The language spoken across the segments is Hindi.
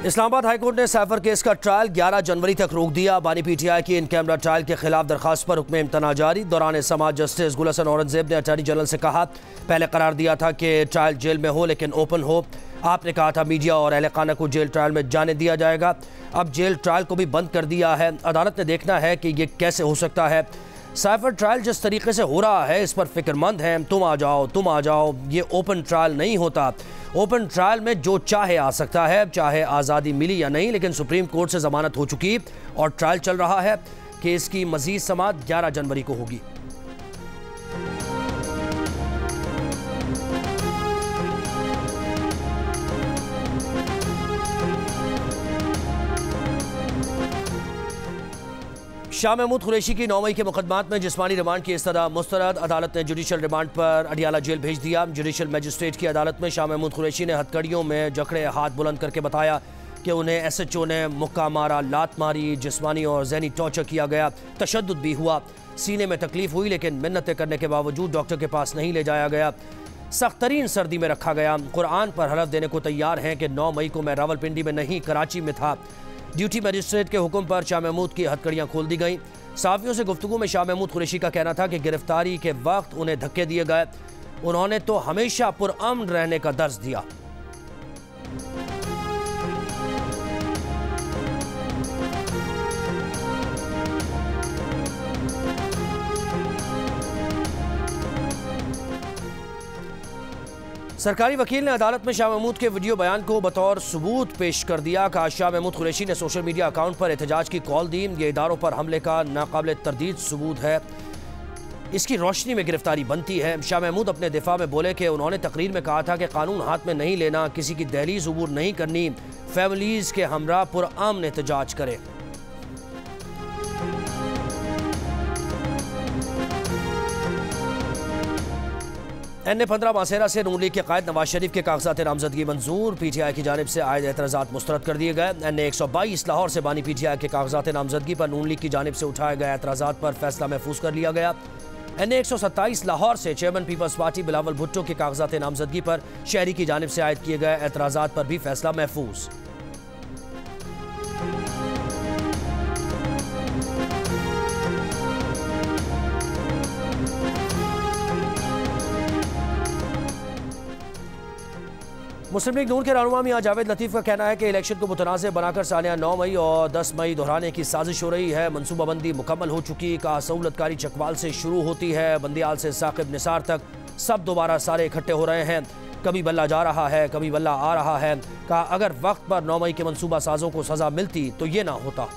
इस्लामाबाद हाईकोर्ट ने साइफर केस का ट्रायल 11 जनवरी तक रोक दिया। बानी पीटीआई की इन कैमरा ट्रायल के खिलाफ दरखास्त पर हुक्म इम्तना जारी। दौरान समाज जस्टिस गुलशन औरंगजेब ने अटॉर्नी जनरल से कहा, पहले करार दिया था कि ट्रायल जेल में हो लेकिन ओपन हो। आपने कहा था मीडिया और अहले खाना को जेल ट्रायल में जाने दिया जाएगा, अब जेल ट्रायल को भी बंद कर दिया है। अदालत ने देखना है कि ये कैसे हो सकता है। साइफर ट्रायल जिस तरीके से हो रहा है इस पर फिक्रमंद हैं। तुम आ जाओ, ये ओपन ट्रायल नहीं होता। ओपन ट्रायल में जो चाहे आ सकता है, चाहे आज़ादी मिली या नहीं, लेकिन सुप्रीम कोर्ट से जमानत हो चुकी और ट्रायल चल रहा है। केस की मजीद समाअत 11 जनवरी को होगी। शाह महमूद कुरैशी की 9 मई के मुकदमात में जिस्मानी रिमांड की इस्तदा मुस्तरद। अदालत ने जुडिशल रिमांड पर अडियाला जेल भेज दिया। जुडिशल मजिस्ट्रेट की अदालत में शाह महमूद कुरैशी ने हथकड़ियों में जकड़े हाथ बुलंद करके बताया कि उन्हें SHO ने मुक्का मारा, लात मारी, जिस्मानी और जहनी टॉर्चर किया गया, तशद्दुद भी हुआ, सीने में तकलीफ हुई, लेकिन मिन्नतें करने के बावजूद डॉक्टर के पास नहीं ले जाया गया, सख्त तरीन सर्दी में रखा गया। कुरान पर हलफ देने को तैयार हैं कि 9 मई को मैं रावलपिंडी में नहीं कराची में था। ड्यूटी मजिस्ट्रेट के हुक्म पर शाह महमूद की हथकड़ियाँ खोल दी गईं। सहाफ़ियों से गुफ्तगू में शाह महमूद कुरैशी का कहना था कि गिरफ्तारी के वक्त उन्हें धक्के दिए गए, उन्होंने तो हमेशा पुरअमन रहने का दर्ज दिया। सरकारी वकील ने अदालत में शाह महमूद के वीडियो बयान को बतौर सबूत पेश कर दिया। कहा, शाह महमूद कुरैशी ने सोशल मीडिया अकाउंट पर एहतजाज की कॉल दी, ये इदारों पर हमले का नाकाबिल तरदीद सबूत है, इसकी रोशनी में गिरफ्तारी बनती है। शाह महमूद अपने दिफा में बोले कि उन्होंने तकरीर में कहा था कि कानून हाथ में नहीं लेना, किसी की दहलीज अबूर नहीं करनी, फैमिलीज के हमरा पुरअमन एहतजाज करें। NA-15 मासेरा से नून लीग के कायद नवाज शरीफ के कागजात नामजदगी मंजूर। PTI की जानिब से आयद एतराज़ात मुस्तरद कर दिए गए। NA-122 लाहौर से बानी PTI के कागजात नामजदगी पर नून लीग की जानिब से उठाए गए एतराज़ात पर फैसला महफूज कर लिया गया। NA-127 लाहौर से chairman People's Party Bilawal Bhutto के कागजात नामजदगी पर शहरी की जानिब से आयद किए गए एतराज़ात पर भी फैसला महफूज। मुस्लिम लीग नून के रहनुमा मियां जावेद लतीफ़ का कहना है कि इलेक्शन को मुतनाज़ बनाकर सालिया 9 मई और 10 मई दोहराने की साजिश हो रही है। मनसूबाबंदी मुकम्मल हो चुकी। कहा, सहूलतकारी चकवाल से शुरू होती है, बंदियाल से साकिब निसार तक सब दोबारा सारे इकट्ठे हो रहे हैं। कभी बल्ला जा रहा है, कभी बल्ला आ रहा है। कहा, अगर वक्त पर 9 मई के मनसूबा साजों को सजा मिलती तो ये ना होता।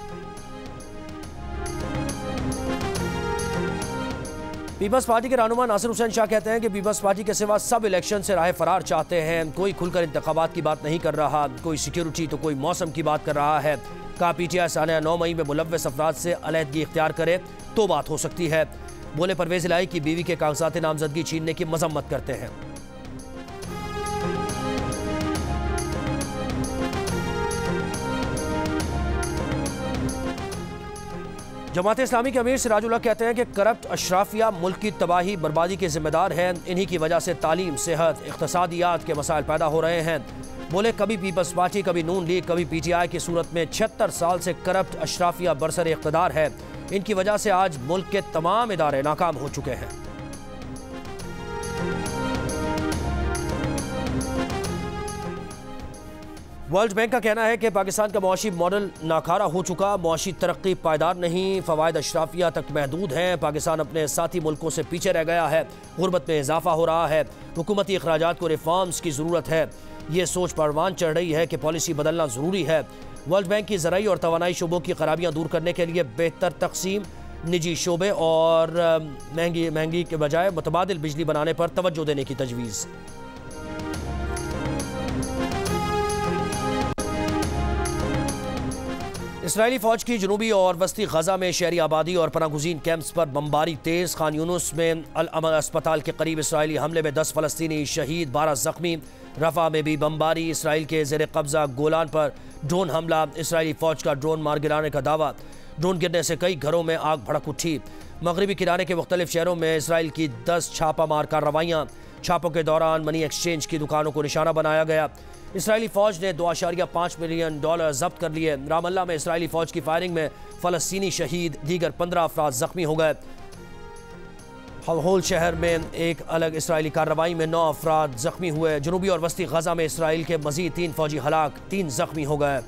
पीपल्स पार्टी के रहनुमा नासिर हुसैन शाह कहते हैं कि पीपल्स पार्टी के सिवा सब इलेक्शन से राह फरार चाहते हैं। कोई खुलकर इंतखाबात की बात नहीं कर रहा, कोई सिक्योरिटी तो कोई मौसम की बात कर रहा है। कहा, PTI सालिया 9 मई में मुलव्वस अफराद से अलहदगी इख्तियार करे तो बात हो सकती है। बोले, परवेज इलाही की बीवी के कागजात नामजदगी छीनने की मजम्मत करते हैं। जमात इस्लामी के अमीर सिराजुल हक कहते हैं कि करप्ट अशराफिया मुल्क की तबाही बर्बादी के जिम्मेदार हैं। इन्हीं की वजह से तालीम, सेहत, इक़्तिसादियात के मसाइल पैदा हो रहे हैं। बोले, कभी पीपल्स पार्टी, कभी नून लीग, कभी PTI की सूरत में 76 साल से करप्ट अशराफिया बरसर इक़्तिदार है। इनकी वजह से आज मुल्क के तमाम इदारे नाकाम हो चुके हैं। वर्ल्ड बैंक का कहना है कि पाकिस्तान का मुआशी मॉडल नाकारा हो चुका, मुआशी तरक्की पायदार नहीं, फ़वाइद अशराफिया तक महदूद हैं। पाकिस्तान अपने साथी मुल्कों से पीछे रह गया है, गुर्बत में इजाफा हो रहा है, हुकूमती अखराजात को रिफॉर्म्स की ज़रूरत है। ये सोच परवान चढ़ रही है कि पॉलिसी बदलना ज़रूरी है। वर्ल्ड बैंक की ज़राई और तवानाई शोबों की खराबियाँ दूर करने के लिए बेहतर तकसीम, निजी शोबे और महंगी के बजाय मुतबादिल बिजली बनाने पर तवज्जो देने की तजवीज़। इसराइली फ़ौज की जनूबी और वस्ती गजा में शहरी आबादी और पनागुज़ीन कैंप्स पर बमबारी तेज़। खान यूनुस में अल अमल अस्पताल के करीब इसराइली हमले में 10 फ़लस्तीनी शहीद, 12 ज़ख्मी। रफ़ा में भी बमबारी। इसराइल के ज़ेर कब्ज़ा गोलान पर ड्रोन हमला, इसराइली फ़ौज का ड्रोन मार गिराने का दावा। ड्रोन गिरने से कई घरों में आग भड़क उठी। मगरबी किनारे के मुख्तलिफ शहरों में इसराइल की 10 छापा मार कार्रवाइयाँ। छापों के दौरान मनी एक्सचेंज की दुकानों को निशाना बनाया गया। इसराइली फौज ने $2.5 मिलियन जब्त कर लिए। रामल्ला में इसराइली फौज की फायरिंग में फलस्तीनी शहीद, दीगर 15 अफराद जख्मी हो गए। होल शहर में एक अलग इसराइली कार्रवाई में 9 अफराद जख्मी हुए। जनूबी और वस्ती गजा में इसराइल के मजीद 3 फौजी हलाक, 3 जख्मी हो गए।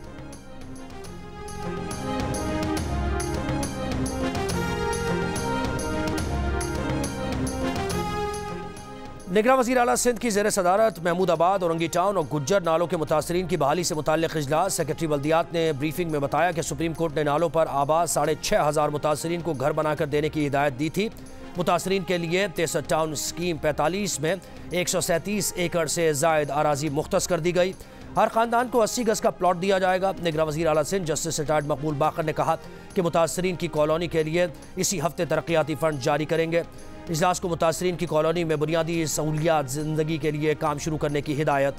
निगरान वज़ीर आला सिंध की ज़ेर सदारत महमूदाबाद, औरंगी टाउन और गुज्जर नालों के मुतासरीन की बहाली से मुताल्लिक़ इजलास। सेक्रेटरी बल्दियात ने ब्रीफिंग में बताया कि सुप्रीम कोर्ट ने नालों पर आबाद 6,500 मुतासरीन को घर बनाकर देने की हिदायत दी थी। मुतासरीन के लिए 63 टाउन स्कीम 45 में 137 एकड़ से ज़ायद आराजी मुख्तस कर दी गई। हर ख़ानदान को 80 गज़ का प्लॉट दिया जाएगा। निगरान वज़ीर आला सिंध जस्टिस रिटायर्ड मकबूल बाकर ने कहा कि मुतासरीन की कॉलोनी के लिए इसी हफ्ते तरक्याती फ़ंड जारी करेंगे। इजलास को मुतासरीन की कॉलोनी में बुनियादी सहूलियात ज़िंदगी के लिए काम शुरू करने की हिदायत।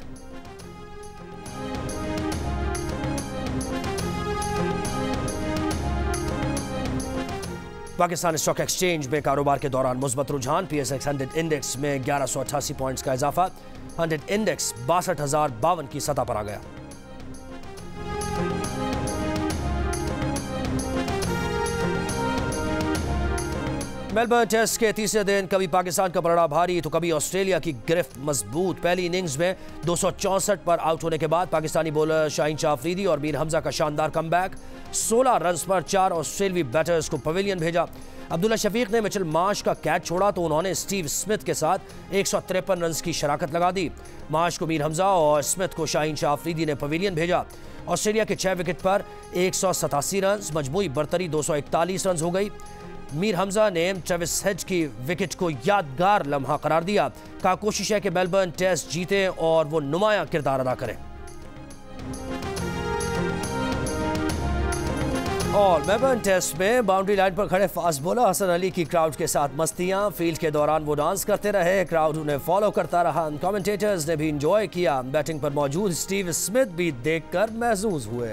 पाकिस्तान स्टॉक एक्सचेंज में कारोबार के दौरान मुस्बत रुझान। PSX 100 इंडेक्स में 1188 पॉइंट्स का इजाफा। 100 इंडेक्स 62,052 की सतह पर आ गया। मेलबर्न टेस्ट के तीसरे दिन कभी पाकिस्तान का पलड़ा भारी तो कभी ऑस्ट्रेलिया की गिरफ्त मजबूत। पहली इनिंग्स में 264 पर आउट होने के बाद पाकिस्तानी बॉलर शाहीन शाह अफरीदी और मीर हमजा का शानदार कमबैक। 16 रन पर 4 ऑस्ट्रेलियाई बैटर्स को पवेलियन भेजा। अब्दुल्ला शफीक ने मिचेल मार्श का कैच छोड़ा तो उन्होंने स्टीव स्मिथ के साथ 153 रन की शराकत लगा दी। मार्श को मीर हमजा और स्मिथ को शाहीन शाह अफरीदी ने पवेलियन भेजा। ऑस्ट्रेलिया के 6 विकेट पर 187 रन, मजमूई बरतरी 241 रन हो गई। मीर हमजा ने ट्रेविस हेड की विकेट को यादगार लम्हा करार दिया। कहा कोशिश है कि मेलबर्न टेस्ट जीते और वो नुमाया किरदार अदा करें। और मेलबर्न टेस्ट में बाउंड्री लाइन पर खड़े फास्ट बॉलर हसन अली की क्राउड के साथ मस्तियां। फील्ड के दौरान वो डांस करते रहे, क्राउड उन्हें फॉलो करता रहा। कमेंटेटर्स ने भी इंजॉय किया। बैटिंग पर मौजूद स्टीव स्मिथ भी देखकर महजूज हुए।